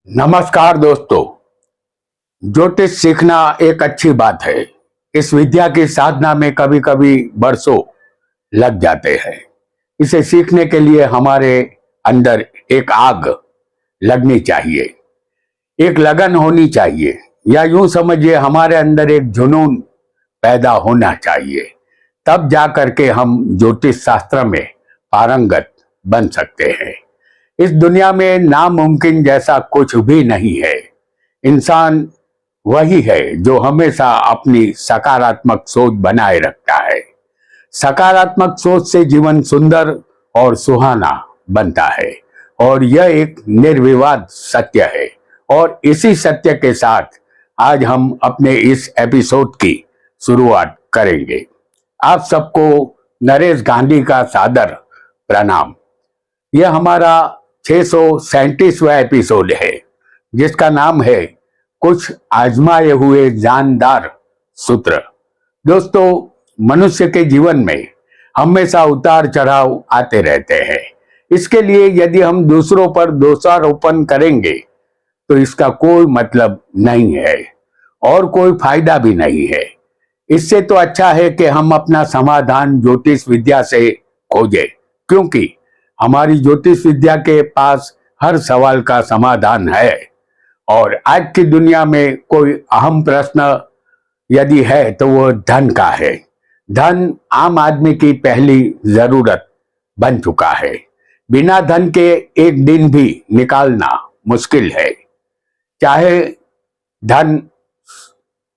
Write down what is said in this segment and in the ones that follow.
नमस्कार दोस्तों। ज्योतिष सीखना एक अच्छी बात है। इस विद्या की साधना में कभी कभी बरसों लग जाते हैं। इसे सीखने के लिए हमारे अंदर एक आग लगनी चाहिए, एक लगन होनी चाहिए, या यूं समझिए हमारे अंदर एक जुनून पैदा होना चाहिए। तब जा करके हम ज्योतिष शास्त्र में पारंगत बन सकते हैं। इस दुनिया में नामुमकिन जैसा कुछ भी नहीं है। इंसान वही है जो हमेशा अपनी सकारात्मक सोच बनाए रखता है। सकारात्मक सोच से जीवन सुंदर और सुहाना बनता है, और यह एक निर्विवाद सत्य है। और इसी सत्य के साथ आज हम अपने इस एपिसोड की शुरुआत करेंगे। आप सबको नरेश गांधी का सादर प्रणाम। यह हमारा 637वां एपिसोड है, जिसका नाम है कुछ आजमाए हुए जानदार सूत्र। दोस्तों, मनुष्य के जीवन में हमेशा उतार चढ़ाव आते रहते हैं। इसके लिए यदि हम दूसरों पर दोषारोपण करेंगे तो इसका कोई मतलब नहीं है और कोई फायदा भी नहीं है। इससे तो अच्छा है कि हम अपना समाधान ज्योतिष विद्या से खोजें, क्योंकि हमारी ज्योतिष विद्या के पास हर सवाल का समाधान है। और आज की दुनिया में कोई अहम प्रश्न यदि है तो वो धन का है। धन आम आदमी की पहली जरूरत बन चुका है। बिना धन के एक दिन भी निकालना मुश्किल है। चाहे धन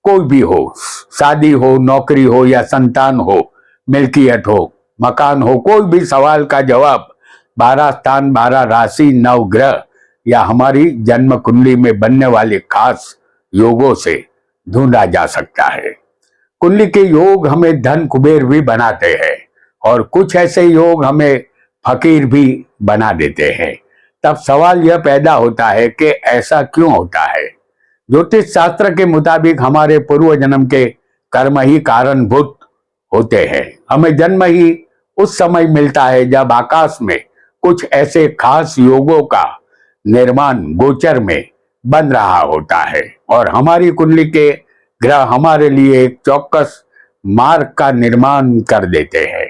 कोई भी हो, शादी हो, नौकरी हो या संतान हो, मिल्कियत हो, मकान हो, कोई भी सवाल का जवाब 12 स्थान, 12 राशि, 9 ग्रह या हमारी जन्म कुंडली में बनने वाले खास योगों से ढूंढा जा सकता है। कुंडली के योग हमें धन कुबेर भी बनाते हैं, और कुछ ऐसे योग हमें फकीर भी बना देते हैं। तब सवाल यह पैदा होता है कि ऐसा क्यों होता है। ज्योतिष शास्त्र के मुताबिक हमारे पूर्व जन्म के कर्म ही कारणभूत होते हैं। हमें जन्म ही उस समय मिलता है जब आकाश में कुछ ऐसे खास योगों का निर्माण गोचर में बन रहा होता है, और हमारी कुंडली के ग्रह हमारे लिए एक चौकस मार्ग का निर्माण कर देते हैं,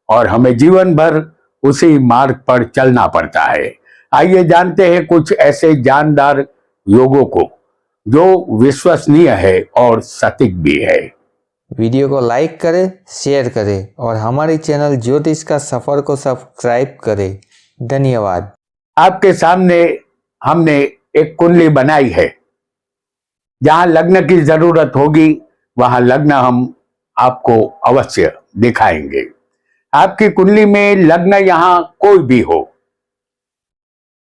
और हमें जीवन भर उसी मार्ग पर चलना पड़ता है। आइए जानते हैं कुछ ऐसे जानदार योगों को जो विश्वसनीय है और सटीक भी है। वीडियो को लाइक करें, शेयर करें और हमारे चैनल ज्योतिष का सफर को सब्सक्राइब करें। धन्यवाद। आपके सामने हमने एक कुंडली बनाई है। जहां लग्न की जरूरत होगी वहां लग्न हम आपको अवश्य दिखाएंगे। आपकी कुंडली में लग्न यहां कोई भी हो,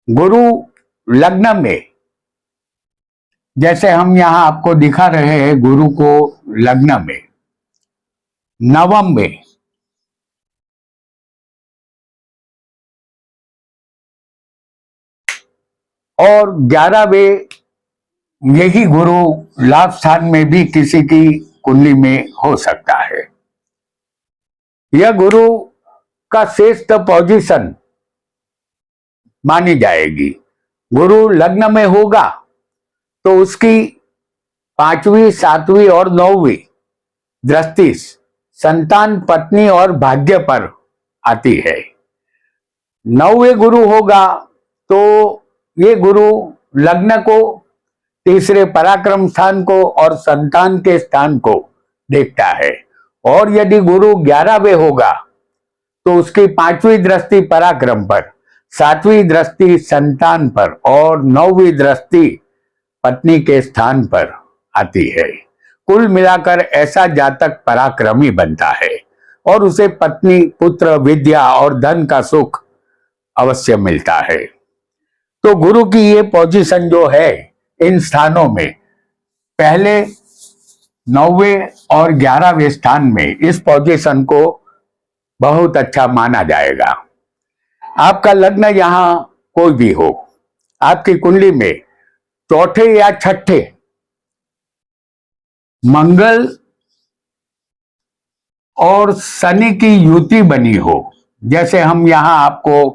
गुरु लग्न में, जैसे हम यहां आपको दिखा रहे हैं, गुरु को लग्न में, नवम में, और 11वें, यही गुरु लाभ स्थान में भी किसी की कुंडली में हो सकता है। यह गुरु का श्रेष्ठ पोजीशन मानी जाएगी। गुरु लग्न में होगा तो उसकी 5वीं, 7वीं और 9वीं दृष्टि संतान, पत्नी और भाग्य पर आती है। 9वें गुरु होगा तो ये गुरु लग्न को, तीसरे पराक्रम स्थान को और संतान के स्थान को देखता है। और यदि गुरु 11वें होगा तो उसकी 5वीं दृष्टि पराक्रम पर, 7वीं दृष्टि संतान पर और 9वीं दृष्टि पत्नी के स्थान पर आती है। कुल मिलाकर ऐसा जातक पराक्रमी बनता है और उसे पत्नी, पुत्र, विद्या और धन का सुख अवश्य मिलता है। तो गुरु की ये पोजीशन जो है इन स्थानों में, पहले 9वें और 11वें स्थान में, इस पोजीशन को बहुत अच्छा माना जाएगा। आपका लग्न यहां कोई भी हो, आपकी कुंडली में चौथे या छठे मंगल और शनि की युति बनी हो, जैसे हम यहां आपको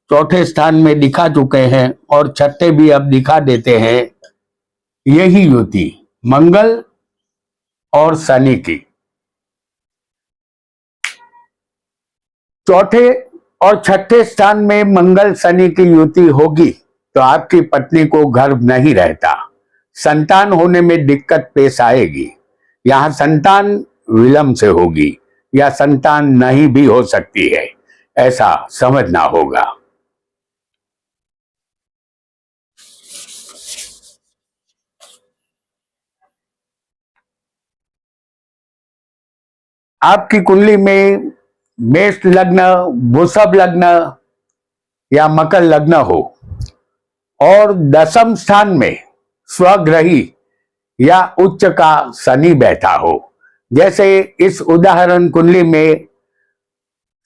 चौथे स्थान में दिखा चुके हैं और छठे भी अब दिखा देते हैं। यही युति मंगल और शनि की चौथे और छठे स्थान में मंगल शनि की युति होगी तो आपकी पत्नी को गर्भ नहीं रहता, संतान होने में दिक्कत पेश आएगी। यहां संतान विलंब से होगी या संतान नहीं भी हो सकती है, ऐसा समझना होगा। आपकी कुंडली में मेष लग्न, वृषभ लग्न या मकर लग्न हो और दशम स्थान में स्वग्रही या उच्च का शनि बैठा हो, जैसे इस उदाहरण कुंडली में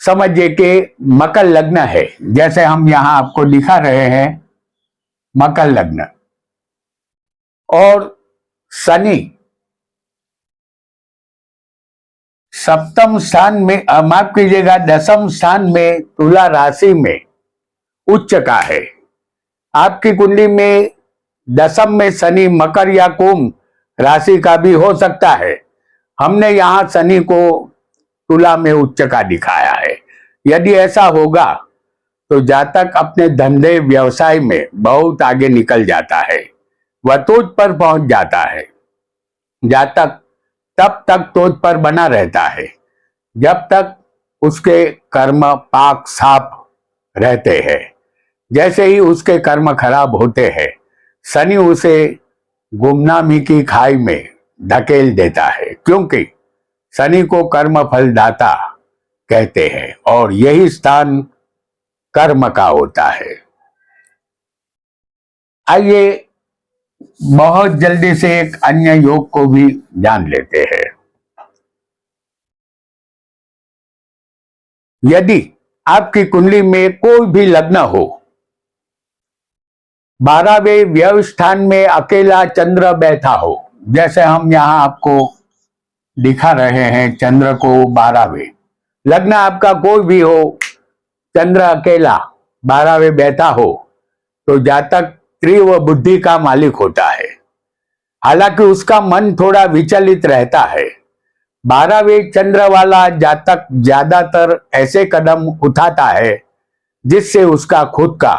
समझिए कि मकर लग्न है, जैसे हम यहां आपको दिखा रहे हैं मकर लग्न, और शनि सप्तम स्थान में, माफ कीजिएगा, दशम स्थान में तुला राशि में उच्च का है। आपकी कुंडली में दशम में शनि मकर या कुंभ राशि का भी हो सकता है। हमने यहां शनि को तुला में उच्च का दिखाया है। यदि ऐसा होगा तो जातक अपने धंधे व्यवसाय में बहुत आगे निकल जाता है, वह तोज पर पहुंच जाता है। जातक तब तक तोज पर बना रहता है जब तक उसके कर्म पाक साफ रहते हैं। जैसे ही उसके कर्म खराब होते हैं, शनि उसे गुमनामी की खाई में धकेल देता है, क्योंकि शनि को कर्म फलदाता कहते हैं और यही स्थान कर्म का होता है। आइए बहुत जल्दी से एक अन्य योग को भी जान लेते हैं। यदि आपकी कुंडली में कोई भी लग्न हो, 12वें व्यय स्थान में अकेला चंद्र बैठा हो, जैसे हम यहां आपको दिखा रहे हैं चंद्र को 12वें, लग्न आपका कोई भी हो, चंद्र अकेला 12वें बैठा हो, तो जातक तीव्र बुद्धि का मालिक होता है। हालांकि उसका मन थोड़ा विचलित रहता है। 12वें चंद्र वाला जातक ज्यादातर ऐसे कदम उठाता है जिससे उसका खुद का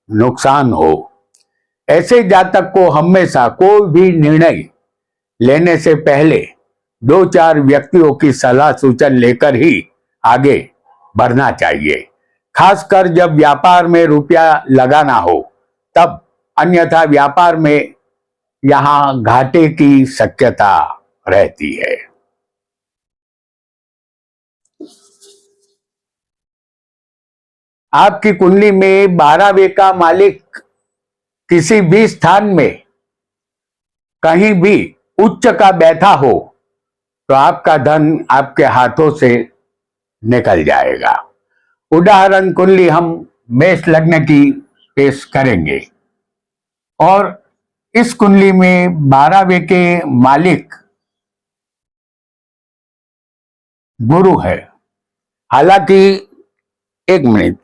नुकसान हो। ऐसे जातक को हमेशा कोई भी निर्णय लेने से पहले 2-4 व्यक्तियों की सलाह सूचन लेकर ही आगे बढ़ना चाहिए, खासकर जब व्यापार में रुपया लगाना हो तब, अन्यथा व्यापार में यहां घाटे की शक्यता रहती है। आपकी कुंडली में 12वें का मालिक किसी भी स्थान में कहीं भी उच्च का बैठा हो तो आपका धन आपके हाथों से निकल जाएगा। उदाहरण कुंडली हम मेष लग्न की पेश करेंगे और इस कुंडली में 12वें के मालिक गुरु है। हालांकि एक मिनट,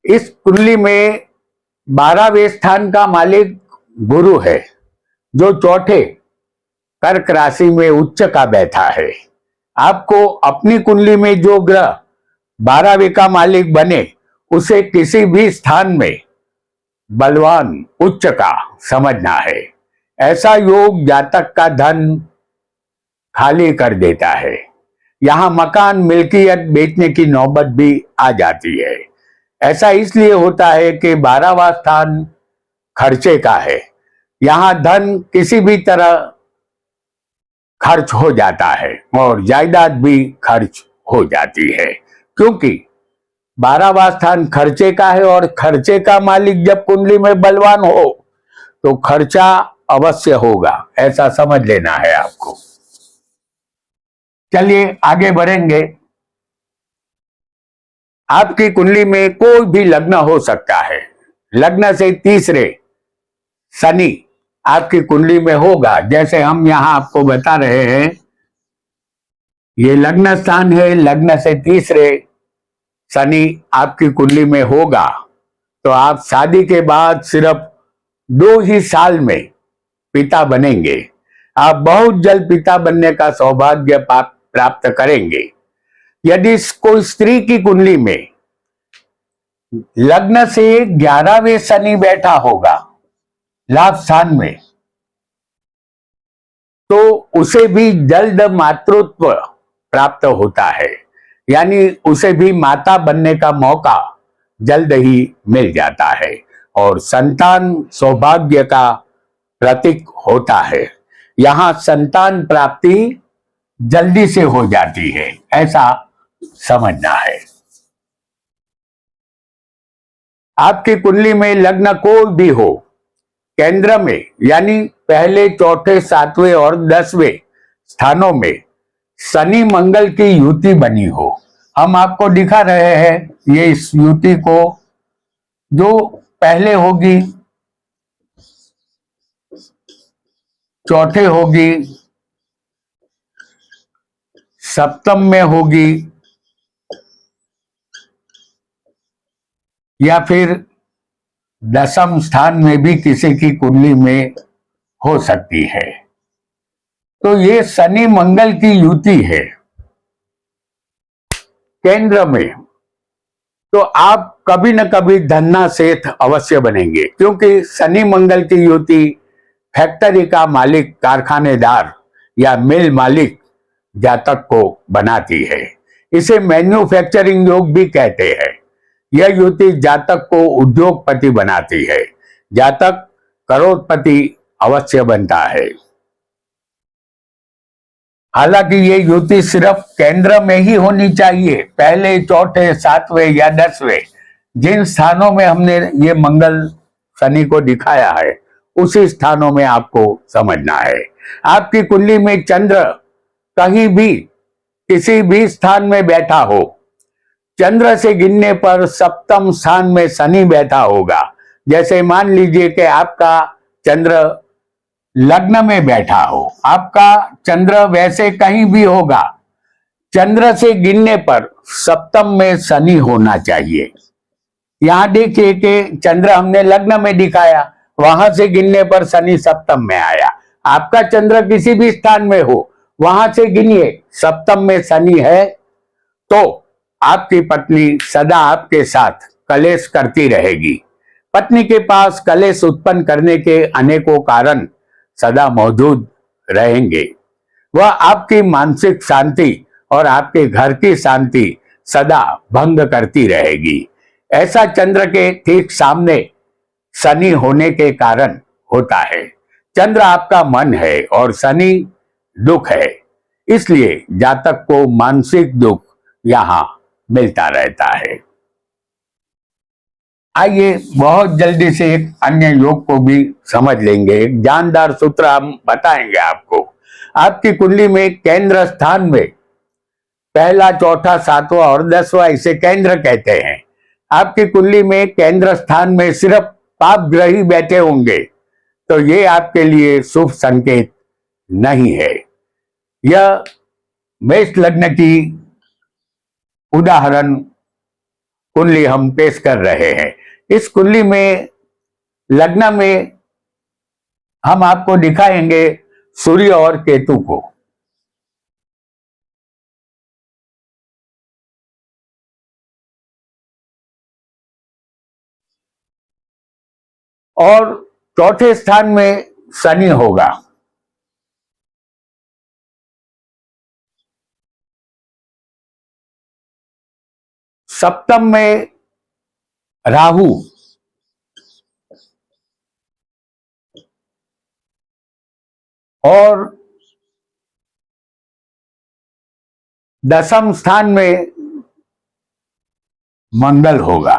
इस कुंडली में 12वें स्थान का मालिक गुरु है, जो चौथे कर्क राशि में उच्च का बैठा है। आपको अपनी कुंडली में जो ग्रह 12वें का मालिक बने उसे किसी भी स्थान में बलवान उच्च का समझना है। ऐसा योग जातक का धन खाली कर देता है। यहां मकान मिल्कियत बेचने की नौबत भी आ जाती है। ऐसा इसलिए होता है कि 12वां स्थान खर्चे का है। यहां धन किसी भी तरह खर्च हो जाता है और जायदाद भी खर्च हो जाती है, क्योंकि 12वां स्थान खर्चे का है और खर्चे का मालिक जब कुंडली में बलवान हो तो खर्चा अवश्य होगा, ऐसा समझ लेना है आपको। चलिए आगे बढ़ेंगे। आपकी कुंडली में कोई भी लग्न हो सकता है। लग्न से तीसरे शनि आपकी कुंडली में होगा, जैसे हम यहाँ आपको बता रहे हैं, ये लग्न स्थान है, लग्न से तीसरे शनि आपकी कुंडली में होगा, तो आप शादी के बाद सिर्फ 2 ही साल में पिता बनेंगे। आप बहुत जल्द पिता बनने का सौभाग्य प्राप्त करेंगे। यदि कोई स्त्री की कुंडली में लग्न से 11वें शनि बैठा होगा लाभ स्थान में, तो उसे भी जल्द मातृत्व प्राप्त होता है, यानी उसे भी माता बनने का मौका जल्द ही मिल जाता है और संतान सौभाग्य का प्रतीक होता है। यहां संतान प्राप्ति जल्दी से हो जाती है, ऐसा समझना है। आपकी कुंडली में लग्न कोई भी हो, केंद्र में यानी पहले, चौथे, 7वें और 10वें स्थानों में शनि मंगल की युति बनी हो, हम आपको दिखा रहे हैं ये इस युति को, जो पहले होगी, चौथे होगी, सप्तम में होगी, या फिर 10वें स्थान में भी किसी की कुंडली में हो सकती है। तो ये शनि मंगल की युति है केंद्र में, तो आप कभी न कभी धन्ना सेठ अवश्य बनेंगे, क्योंकि शनि मंगल की युति फैक्ट्री का मालिक, कारखानेदार या मिल मालिक जातक को बनाती है। इसे मैन्युफैक्चरिंग योग भी कहते हैं। यह युति जातक को उद्योगपति बनाती है। जातक करोड़पति अवश्य बनता है। हालांकि ये युति सिर्फ केंद्र में ही होनी चाहिए। पहले, चौथे, 7वें या 10वें जिन स्थानों में हमने ये मंगल शनि को दिखाया है, उसी स्थानों में आपको समझना है। आपकी कुंडली में चंद्र कहीं भी किसी भी स्थान में बैठा हो, चंद्र से गिनने पर 7वें स्थान में शनि बैठा होगा। जैसे मान लीजिए कि आपका चंद्र लग्न में बैठा हो, आपका चंद्र वैसे कहीं भी होगा, चंद्र से गिनने पर 7वें में शनि होना चाहिए। यहां देखिए कि चंद्र हमने लग्न में दिखाया, वहां से गिनने पर शनि 7वें में आया। आपका चंद्र किसी भी स्थान में हो, वहां से गिनिए, 7वें में शनि है, तो आपकी पत्नी सदा आपके साथ कलेश करती रहेगी। पत्नी के पास कलेश उत्पन्न करने के अनेकों कारण सदा मौजूद रहेंगे। वह आपकी मानसिक शांति और आपके घर की शांति सदा भंग करती रहेगी। ऐसा चंद्र के ठीक सामने शनि होने के कारण होता है। चंद्र आपका मन है और शनि दुख है, इसलिए जातक को मानसिक दुख यहां मिलता रहता है। आइए बहुत जल्दी से एक अन्य योग को भी समझ लेंगे। एक जानदार सूत्र हम बताएंगे आपको। आपकी कुंडली में केंद्र स्थान में पहला, चौथा, 7वां और 10वां, इसे केंद्र कहते हैं। आपकी कुंडली में केंद्र स्थान में सिर्फ पाप ग्रही बैठे होंगे, तो ये आपके लिए शुभ संकेत नहीं है। यह मेष लग्न की उदाहरण कुंडली हम पेश कर रहे हैं। इस कुंडली में लग्न में हम आपको दिखाएंगे सूर्य और केतु को। और चौथे स्थान में शनि होगा। सप्तम में राहु, और 10वें स्थान में मंगल होगा।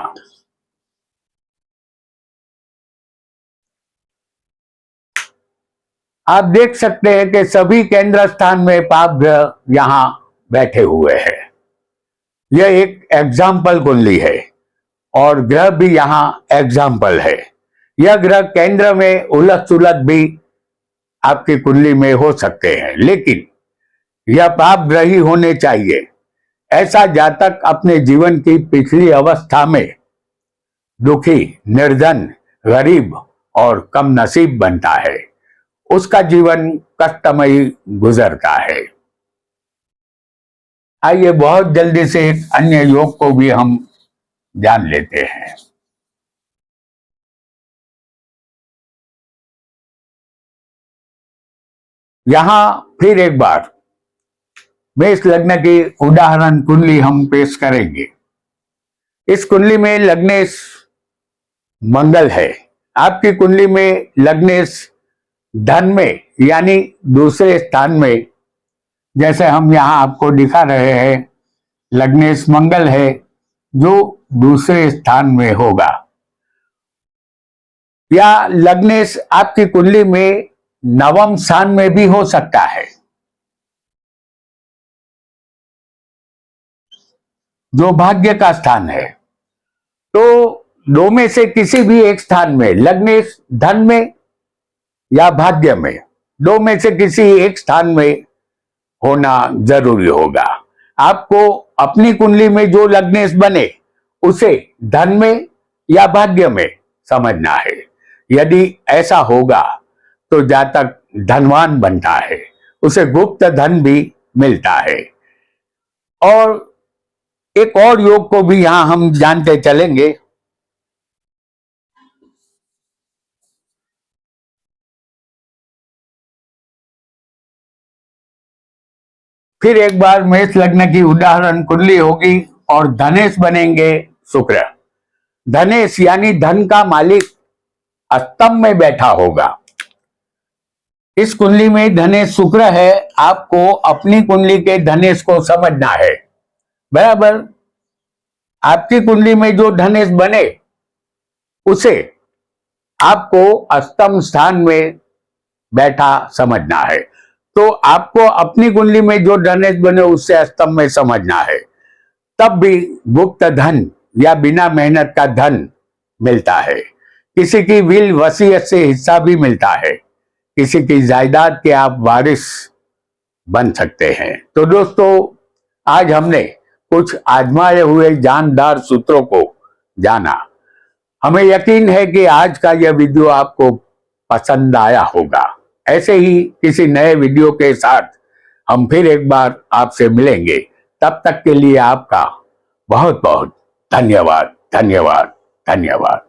आप देख सकते हैं कि सभी केंद्र स्थान में पाप ग्रह यहां बैठे हुए हैं। यह एक एग्जाम्पल कुंडली है और ग्रह भी यहां एग्जाम्पल है। यह ग्रह केंद्र में उलट सुलट भी आपकी कुंडली में हो सकते हैं, लेकिन यह पाप ग्रही होने चाहिए। ऐसा जातक अपने जीवन की पिछली अवस्था में दुखी, निर्धन, गरीब और कम नसीब बनता है। उसका जीवन कष्टमयी गुजरता है। आइए बहुत जल्दी से एक अन्य योग को भी हम जान लेते हैं। यहां फिर एक बार मेष लग्न की उदाहरण कुंडली हम पेश करेंगे। इस कुंडली में लग्नेश मंगल है। आपकी कुंडली में लग्नेश धन में यानी दूसरे स्थान में, जैसे हम यहां आपको दिखा रहे हैं, लग्नेश मंगल है जो दूसरे स्थान में होगा। या लग्नेश आपकी कुंडली में नवम स्थान में भी हो सकता है, जो भाग्य का स्थान है। तो दो में से किसी भी एक स्थान में लग्नेश धन में या भाग्य में, दो में से किसी एक स्थान में होना जरूरी होगा। आपको अपनी कुंडली में जो लग्नेश बने उसे धन में या भाग्य में समझना है। यदि ऐसा होगा तो जातक धनवान बनता है, उसे गुप्त धन भी मिलता है। और एक और योग को भी यहां हम जानते चलेंगे। फिर एक बार मेष लग्न की उदाहरण कुंडली होगी और धनेश बनेंगे शुक्र। धनेश यानी धन का मालिक अष्टम में बैठा होगा। इस कुंडली में धनेश शुक्र है। आपको अपनी कुंडली के धनेश को समझना है। बराबर, आपकी कुंडली में जो धनेश बने उसे आपको अष्टम स्थान में बैठा समझना है। तो आपको अपनी कुंडली में जो धनेश बने उससे अष्टम में समझना है। तब भी गुप्त धन या बिना मेहनत का धन मिलता है। किसी की विल वसीयत से हिस्सा भी मिलता है। किसी की जायदाद के आप वारिस बन सकते हैं। तो दोस्तों, आज हमने कुछ आजमाए हुए जानदार सूत्रों को जाना। हमें यकीन है कि आज का यह वीडियो आपको पसंद आया होगा। ऐसे ही किसी नए वीडियो के साथ हम फिर एक बार आपसे मिलेंगे। तब तक के लिए आपका बहुत बहुत धन्यवाद, धन्यवाद, धन्यवाद।